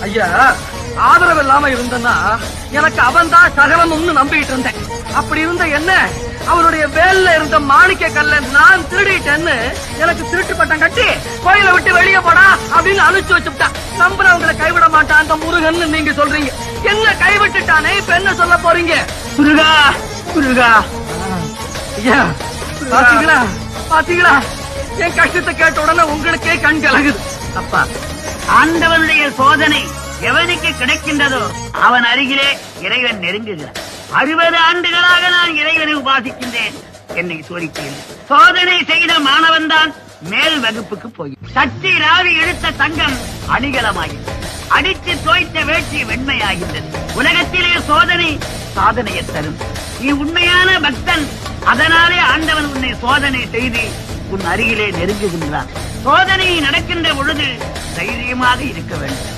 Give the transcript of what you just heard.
ஐயா, ஆதரவு இல்லாம இருந்தனா எனக்கு அவன் தான் சகலமும்னு நம்பிட்டு இருந்தேன். அப்படி இருந்த என்ன அவருடைய வேல்ல இருந்த மாணிக்க கல்ல நான் திருடிட்டேன்னு எனக்கு திருட்டு பட்டம் கட்டி கோயிலை விட்டு வெளியே போடா அப்படின்னு அனுப்பிச்சு வச்சுட்டான். நம்புறவங்களை கைவிட மாட்டான் அந்த முருகன் நீங்க சொல்றீங்க. என்ன கைவிட்டுட்டானே, இப்ப என்ன சொல்ல போறீங்க? முருகா முருகா, ஐயா பாத்தீங்களா பாத்தீங்களா, என் கஷ்டத்தை கேட்ட உடனே உங்களுக்கே கண் கலகுது. அப்பா, ஆண்டவனுடைய சோதனை எவனுக்கு கிடைக்கின்றதோ அவன் அருகிலே இறைவன் நெருங்குகிறான். 60 ஆண்டுகளாக நான் இறைவனை உபாசிக்கின்றேன். என்னை சோதிக்கிறேன். சோதனை செய்த மாணவன் தான் மேல் வகுப்புக்கு போய் சட்டி ராவி இழுத்த தங்கம் அணிகலமாகின்றது. அடித்து தோய்த்த வேட்சி வெண்மையாகின்றது. உலகத்திலே சோதனை சாதனையை தரும். நீ உண்மையான பக்தன், அதனாலே ஆண்டவன் உன்னை சோதனை செய்து உன் அருகிலே நெருங்குகின்றான். சோதனை நடக்கின்ற பொழுது தைரியமாக இருக்க வேண்டும்.